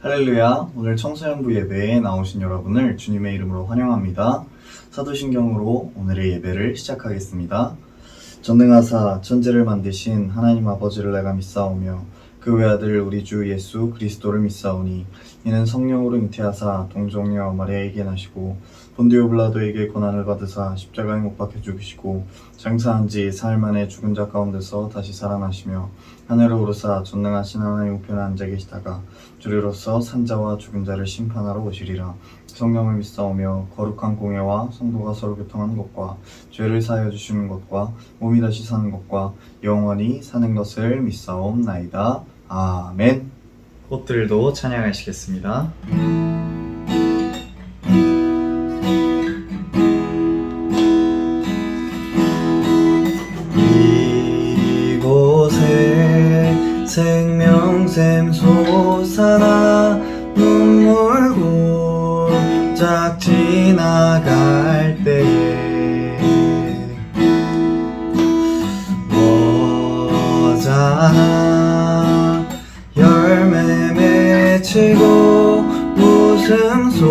할렐루야. 오늘 청소년부 예배에 나오신 여러분을 주님의 이름으로 환영합니다. 사도신경으로 오늘의 예배를 시작하겠습니다. 전능하사 천지를 만드신 하나님 아버지를 내가 믿사오며 그 외아들 우리 주 예수 그리스도를 믿사오니 이는 성령으로 잉태하사 동정녀 마리아에게 나시고 본디오 빌라도에게 고난을 받으사 십자가에 못 박혀 죽으시고 장사한 지 사흘 만에 죽은 자 가운데서 다시 살아나시며 하늘에 오르사 전능하신 하나님 우편에 앉아 계시다가 주리로서 산자와 죽은 자를 심판하러 오시리라. 성령을 믿사오며 거룩한 공예와 성도가 서로 교통하는 것과 죄를 사하여 주시는 것과 몸이 다시 사는 것과 영원히 사는 것을 믿사옵나이다. 아멘. 꽃들도 찬양하시겠습니다. 이곳에 생명샘 솟아나 눈물 골짝 지나갈 때에 머자나 열매 맺히고 웃음소리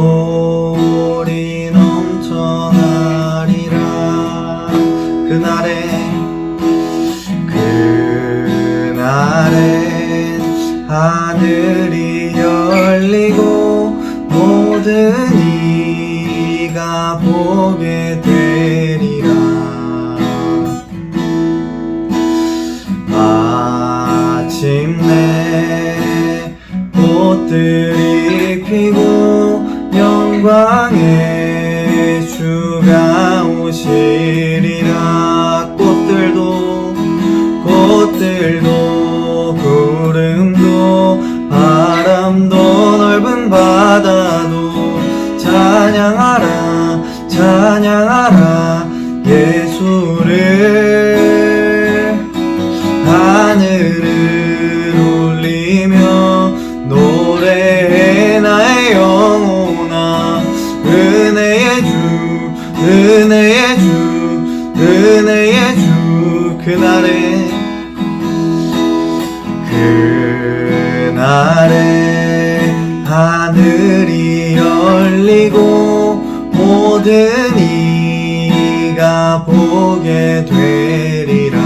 넘쳐나리라. 그날엔 하늘이 열리고 모든 이가 보게 되리라. 마침내 꽃들이 피고 영광의 주가 오시리라. 꽃들도 구름도 바람도 넓은 바다도 찬양하라 찬양하라 예수를. 하늘을 울리며 노래해 나의 영혼아. 은혜의 주 은혜의 주 은혜의 주. 그날에 하늘이 열리고 모든 이가 보게 되리라.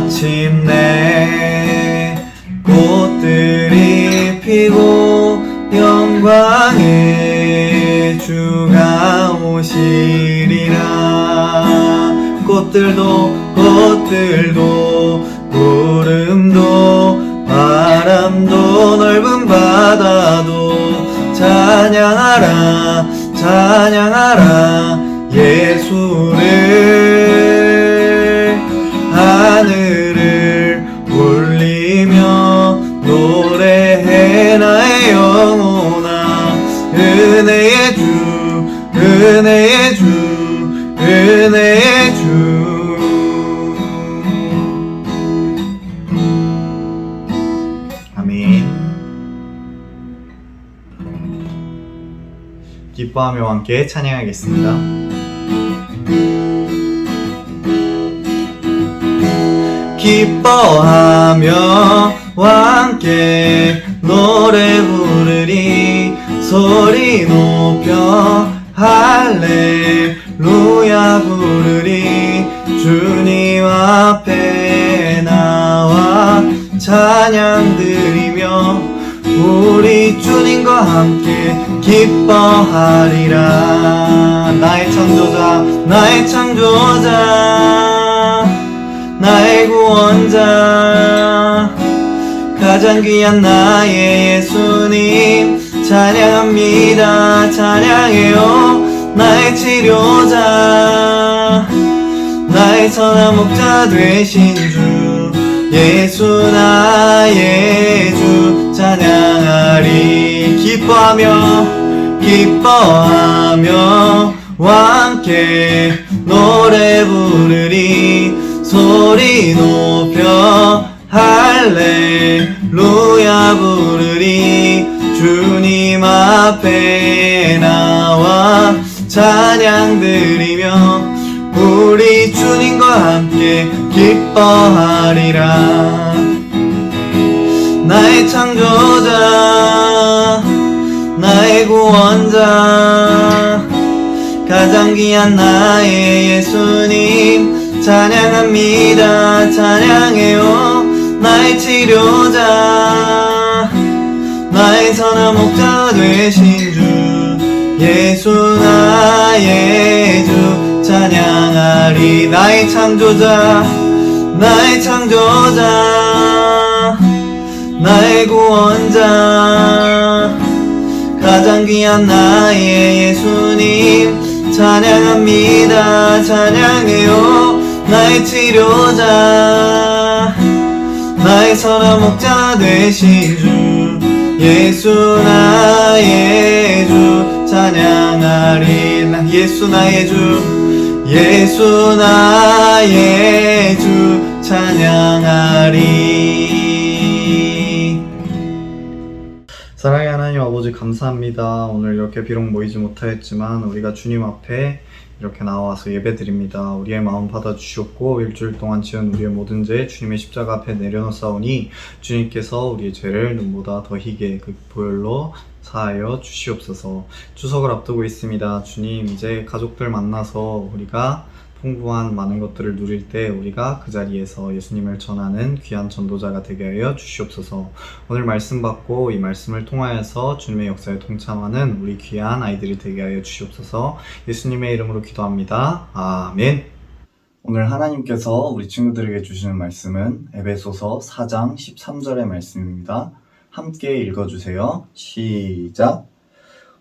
마침내 꽃들이 피고 영광의 주가 오시리라. 꽃들도 구름도 바람도 넓은 바다도 찬양하라 찬양하라 예수를. 하늘을 울리며 노래해 나의 영혼아. 은혜의 주 은혜의 주 은혜의 주. 아멘. 기뻐하며 함께 찬양하겠습니다. 기뻐하며 함께 노래 부르리. 소리 높여 할렐루야 부르리. 주님 앞에 나와 찬양 드리며 우리 주님과 함께 기뻐하리라. 나의 창조자 나의 구원자 가장 귀한 나의 예수님 찬양합니다. 찬양해요. 나의 치료자 나의 선한 목자 되신 주 예수 나의 주 찬양하리. 기뻐하며 함께 노래 부르리. 소리 높여 할렐루야 부르리. 주님 앞에 나와 찬양 드리며 우리 주님과 함께 기뻐하리라. 나의 창조자, 나의 구원자, 가장 귀한 나의 예수님 찬양합니다. 찬양해요. 나의 치료자, 나의 선한 목자 되신 주 예수 나의 주 찬양하리. 나의 창조자, 나의 창조자, 나의 구원자, 가장 귀한 나의 예수님 찬양합니다. 찬양해요. 나의 치료자, 나의 선한 목자 되신 주 예수 나의 주 찬양하리. 예수 나의 주, 예수 나의 주 찬양하리. 사랑의 하나님 아버지 감사합니다. 오늘 이렇게 비록 모이지 못하였지만 우리가 주님 앞에 이렇게 나와서 예배드립니다. 우리의 마음 받아주시옵고 일주일 동안 지은 우리의 모든 죄 주님의 십자가 앞에 내려놓사오니 주님께서 우리의 죄를 눈보다 더 희게 그 보혈로 사하여 주시옵소서. 추석을 앞두고 있습니다. 주님, 이제 가족들 만나서 우리가 풍부한 많은 것들을 누릴 때 우리가 그 자리에서 예수님을 전하는 귀한 전도자가 되게 하여 주시옵소서. 오늘 말씀 받고 이 말씀을 통하여서 주님의 역사에 동참하는 우리 귀한 아이들이 되게 하여 주시옵소서. 예수님의 이름으로 기도합니다. 아멘. 오늘 하나님께서 우리 친구들에게 주시는 말씀은 에베소서 4장 13절의 말씀입니다. 함께 읽어주세요. 시작.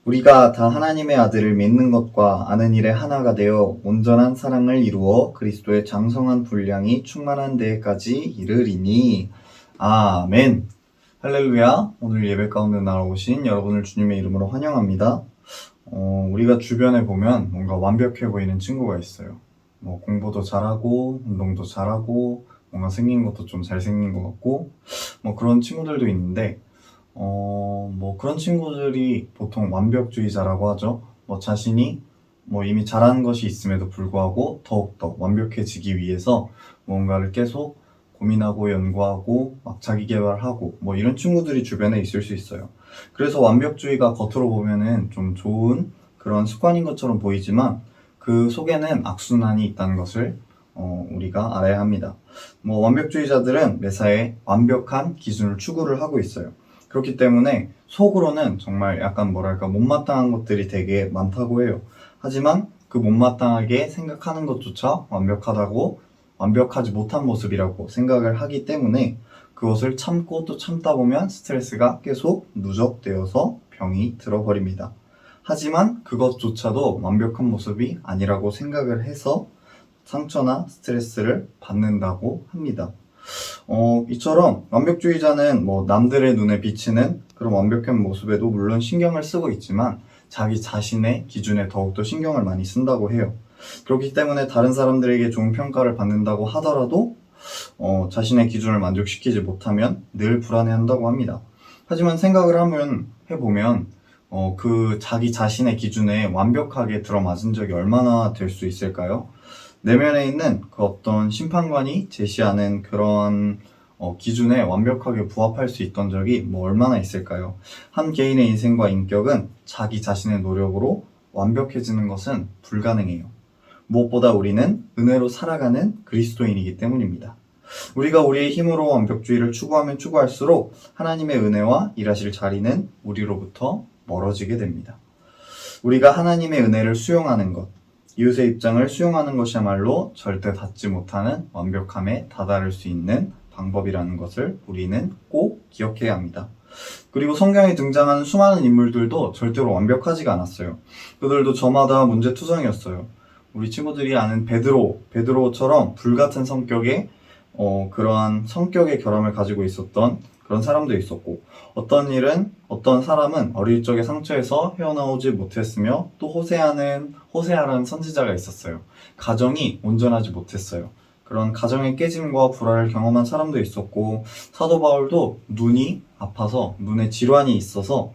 우리가 다 하나님의 아들을 믿는 것과 아는 일에 하나가 되어 온전한 사랑을 이루어 그리스도의 장성한 분량이 충만한 데까지 이르리니. 아멘. 할렐루야. 오늘 예배 가운데 나오신 여러분을 주님의 이름으로 환영합니다. 우리가 주변에 보면 뭔가 완벽해 보이는 친구가 있어요. 뭐 공부도 잘하고 운동도 잘하고 뭔가 생긴 것도 좀 잘생긴 것 같고 뭐 그런 친구들도 있는데 뭐 그런 친구들이 보통 완벽주의자라고 하죠. 뭐 자신이 뭐 이미 잘하는 것이 있음에도 불구하고 더욱더 완벽해지기 위해서 뭔가를 계속 고민하고 연구하고 막 자기 개발하고 뭐 이런 친구들이 주변에 있을 수 있어요. 그래서 완벽주의가 겉으로 보면은 좀 좋은 그런 습관인 것처럼 보이지만 그 속에는 악순환이 있다는 것을 우리가 알아야 합니다. 뭐 완벽주의자들은 매사에 완벽한 기준을 추구를 하고 있어요. 그렇기 때문에 속으로는 정말 약간 뭐랄까 못마땅한 것들이 되게 많다고 해요. 하지만 그 못마땅하게 생각하는 것조차 완벽하지 못한 모습이라고 생각을 하기 때문에 그것을 참고 또 참다 보면 스트레스가 계속 누적되어서 병이 들어버립니다. 하지만 그것조차도 완벽한 모습이 아니라고 생각을 해서 상처나 스트레스를 받는다고 합니다. 이처럼 완벽주의자는 뭐 남들의 눈에 비치는 그런 완벽한 모습에도 물론 신경을 쓰고 있지만 자기 자신의 기준에 더욱더 신경을 많이 쓴다고 해요. 그렇기 때문에 다른 사람들에게 좋은 평가를 받는다고 하더라도 자신의 기준을 만족시키지 못하면 늘 불안해한다고 합니다. 하지만 생각을 해보면 그 자기 자신의 기준에 완벽하게 들어맞은 적이 얼마나 될 수 있을까요? 내면에 있는 그 어떤 심판관이 제시하는 그런 기준에 완벽하게 부합할 수 있던 적이 뭐 얼마나 있을까요? 한 개인의 인생과 인격은 자기 자신의 노력으로 완벽해지는 것은 불가능해요. 무엇보다 우리는 은혜로 살아가는 그리스도인이기 때문입니다. 우리가 우리의 힘으로 완벽주의를 추구하면 추구할수록 하나님의 은혜와 일하실 자리는 우리로부터 멀어지게 됩니다. 우리가 하나님의 은혜를 수용하는 것, 이웃의 입장을 수용하는 것이야말로 절대 닿지 못하는 완벽함에 다다를 수 있는 방법이라는 것을 우리는 꼭 기억해야 합니다. 그리고 성경에 등장하는 수많은 인물들도 절대로 완벽하지가 않았어요. 그들도 저마다 문제투성이었어요. 우리 친구들이 아는 베드로처럼 불같은 성격의 그러한 성격의 결함을 가지고 있었던 그런 사람도 있었고, 어떤 사람은 어릴 적에 상처에서 헤어나오지 못했으며, 또 호세아라는 선지자가 있었어요. 가정이 온전하지 못했어요. 그런 가정의 깨짐과 불화를 경험한 사람도 있었고, 사도 바울도 눈이 아파서 눈에 질환이 있어서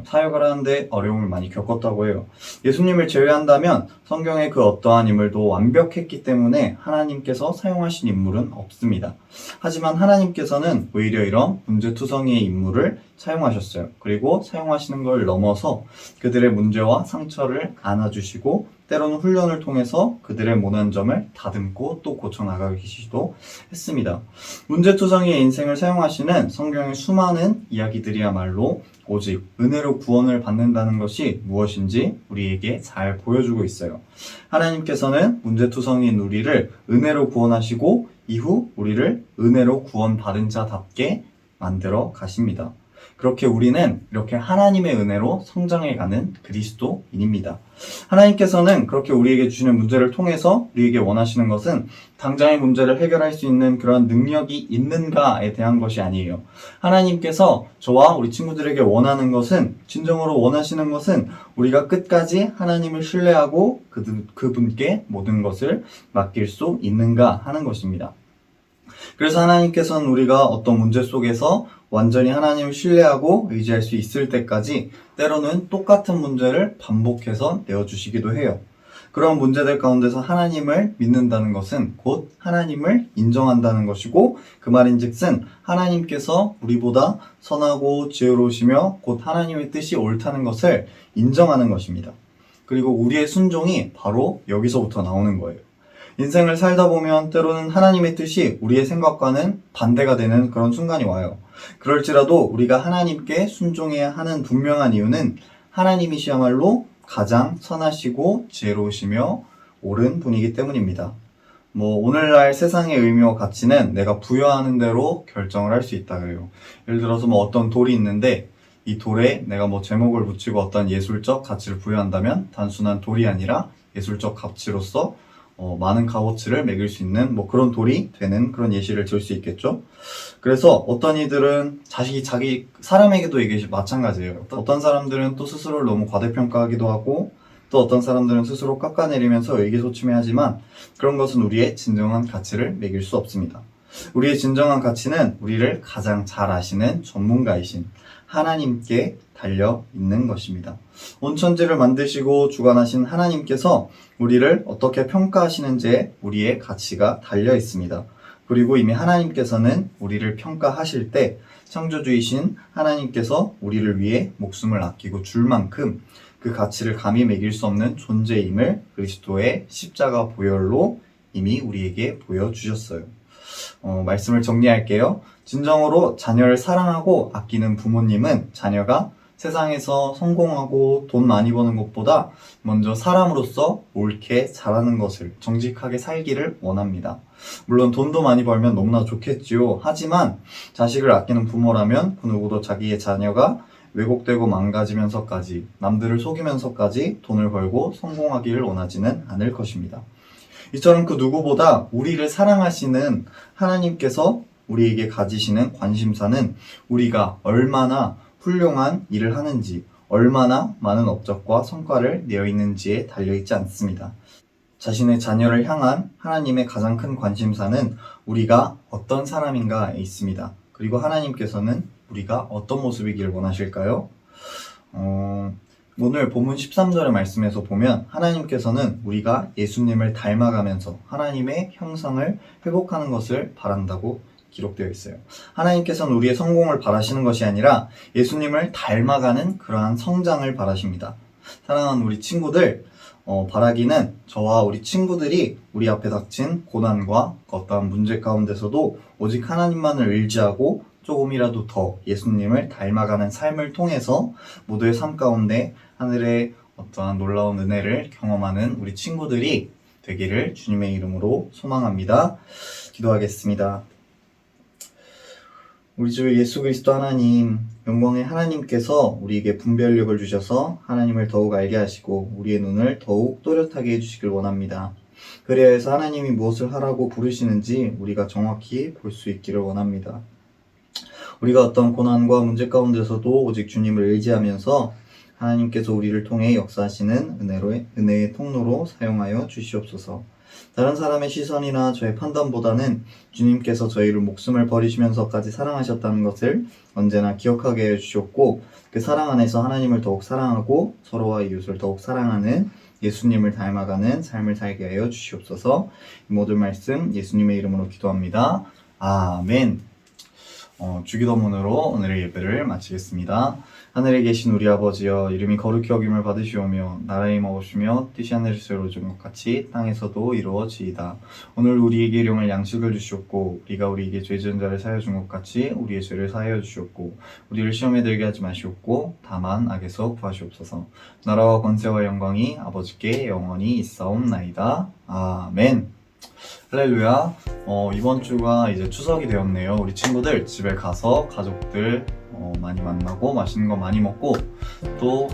사역을 하는데 어려움을 많이 겪었다고 해요. 예수님을 제외한다면 성경의 그 어떠한 인물도 완벽했기 때문에 하나님께서 사용하신 인물은 없습니다. 하지만 하나님께서는 오히려 이런 문제투성이의 인물을 사용하셨어요. 그리고 사용하시는 걸 넘어서 그들의 문제와 상처를 안아주시고 때로는 훈련을 통해서 그들의 모난 점을 다듬고 또 고쳐나가기도 했습니다. 문제투성이의 인생을 사용하시는 성경의 수많은 이야기들이야말로 오직 은혜로 구원을 받는다는 것이 무엇인지 우리에게 잘 보여주고 있어요. 하나님께서는 문제투성이인 우리를 은혜로 구원하시고 이후 우리를 은혜로 구원받은 자답게 만들어 가십니다. 그렇게 우리는 이렇게 하나님의 은혜로 성장해가는 그리스도인입니다. 하나님께서는 그렇게 우리에게 주시는 문제를 통해서 우리에게 원하시는 것은 당장의 문제를 해결할 수 있는 그런 능력이 있는가에 대한 것이 아니에요. 하나님께서 저와 우리 친구들에게 원하는 것은, 진정으로 원하시는 것은 우리가 끝까지 하나님을 신뢰하고 그분께 모든 것을 맡길 수 있는가 하는 것입니다. 그래서 하나님께서는 우리가 어떤 문제 속에서 완전히 하나님을 신뢰하고 의지할 수 있을 때까지 때로는 똑같은 문제를 반복해서 내어주시기도 해요. 그런 문제들 가운데서 하나님을 믿는다는 것은 곧 하나님을 인정한다는 것이고, 그 말인즉슨 하나님께서 우리보다 선하고 지혜로우시며 곧 하나님의 뜻이 옳다는 것을 인정하는 것입니다. 그리고 우리의 순종이 바로 여기서부터 나오는 거예요. 인생을 살다 보면 때로는 하나님의 뜻이 우리의 생각과는 반대가 되는 그런 순간이 와요. 그럴지라도 우리가 하나님께 순종해야 하는 분명한 이유는 하나님이시야말로 가장 선하시고 지혜로우시며 옳은 분이기 때문입니다. 오늘날 세상의 의미와 가치는 내가 부여하는 대로 결정을 할 수 있다 그래요. 예를 들어서 어떤 돌이 있는데 이 돌에 내가 제목을 붙이고 어떤 예술적 가치를 부여한다면 단순한 돌이 아니라 예술적 가치로서 많은 값어치를 매길 수 있는 그런 돌이 되는 그런 예시를 들 수 있겠죠. 그래서 어떤 이들은 자기 사람에게도 이게 마찬가지예요. 어떤 사람들은 또 스스로를 너무 과대평가하기도 하고, 또 어떤 사람들은 스스로 깎아내리면서 의기소침해하지만 그런 것은 우리의 진정한 가치를 매길 수 없습니다. 우리의 진정한 가치는 우리를 가장 잘 아시는 전문가이신 하나님께 달려 있는 것입니다. 온 천지를 만드시고 주관하신 하나님께서 우리를 어떻게 평가하시는지에 우리의 가치가 달려 있습니다. 그리고 이미 하나님께서는 우리를 평가하실 때 창조주이신 하나님께서 우리를 위해 목숨을 아끼고 줄 만큼 그 가치를 감히 매길 수 없는 존재임을 그리스도의 십자가 보혈로 이미 우리에게 보여주셨어요. 말씀을 정리할게요. 진정으로 자녀를 사랑하고 아끼는 부모님은 자녀가 세상에서 성공하고 돈 많이 버는 것보다 먼저 사람으로서 옳게 자라는 것을, 정직하게 살기를 원합니다. 물론 돈도 많이 벌면 너무나 좋겠지요. 하지만 자식을 아끼는 부모라면 그 누구도 자기의 자녀가 왜곡되고 망가지면서까지, 남들을 속이면서까지 돈을 벌고 성공하기를 원하지는 않을 것입니다. 이처럼 그 누구보다 우리를 사랑하시는 하나님께서 우리에게 가지시는 관심사는 우리가 얼마나 훌륭한 일을 하는지, 얼마나 많은 업적과 성과를 내어 있는지에 달려있지 않습니다. 자신의 자녀를 향한 하나님의 가장 큰 관심사는 우리가 어떤 사람인가에 있습니다. 그리고 하나님께서는 우리가 어떤 모습이기를 원하실까요? 오늘 본문 13절의 말씀에서 보면 하나님께서는 우리가 예수님을 닮아가면서 하나님의 형상을 회복하는 것을 바란다고 기록되어 있어요. 하나님께서는 우리의 성공을 바라시는 것이 아니라 예수님을 닮아가는 그러한 성장을 바라십니다. 사랑하는 우리 친구들, 바라기는 저와 우리 친구들이 우리 앞에 닥친 고난과 어떠한 문제 가운데서도 오직 하나님만을 의지하고 조금이라도 더 예수님을 닮아가는 삶을 통해서 모두의 삶 가운데 하늘의 어떠한 놀라운 은혜를 경험하는 우리 친구들이 되기를 주님의 이름으로 소망합니다. 기도하겠습니다. 우리 주 예수 그리스도 하나님, 영광의 하나님께서 우리에게 분별력을 주셔서 하나님을 더욱 알게 하시고 우리의 눈을 더욱 또렷하게 해주시길 원합니다. 그래야 해서 하나님이 무엇을 하라고 부르시는지 우리가 정확히 볼 수 있기를 원합니다. 우리가 어떤 고난과 문제 가운데서도 오직 주님을 의지하면서 하나님께서 우리를 통해 역사하시는 은혜의 통로로 사용하여 주시옵소서. 다른 사람의 시선이나 저의 판단보다는 주님께서 저희를 목숨을 버리시면서까지 사랑하셨다는 것을 언제나 기억하게 해주셨고, 그 사랑 안에서 하나님을 더욱 사랑하고 서로와 이웃을 더욱 사랑하는 예수님을 닮아가는 삶을 살게 하여 주시옵소서. 이 모든 말씀 예수님의 이름으로 기도합니다. 아멘. 주기도문으로 오늘의 예배를 마치겠습니다. 하늘에 계신 우리 아버지여, 이름이 거룩히 여김을 받으시오며 나라의 임하오시며 뜻이 하늘에서 이루어진 것 같이 땅에서도 이루어지이다. 오늘 우리에게 일용할 양식을 주시옵고, 우리가 우리에게 죄 지은 자를 사하여 준 것 같이 우리의 죄를 사하여 주시옵고, 우리를 시험에 들게 하지 마시옵고 다만 악에서 구하시옵소서. 나라와 권세와 영광이 아버지께 영원히 있사옵나이다. 아멘. 할렐루야. 이번 주가 이제 추석이 되었네요. 우리 친구들 집에 가서 가족들 많이 만나고 맛있는 거 많이 먹고, 또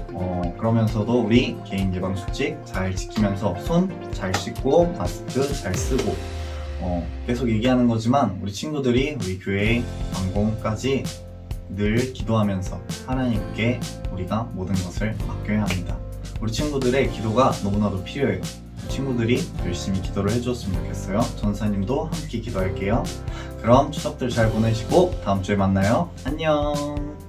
그러면서도 우리 개인 예방 수칙 잘 지키면서 손 잘 씻고 마스크 잘 쓰고, 계속 얘기하는 거지만 우리 친구들이 우리 교회 방공까지 늘 기도하면서 하나님께 우리가 모든 것을 맡겨야 합니다. 우리 친구들의 기도가 너무나도 필요해요. 친구들이 열심히 기도를 해주었으면 좋겠어요. 전사님도 함께 기도할게요. 그럼 추석들 잘 보내시고 다음 주에 만나요. 안녕.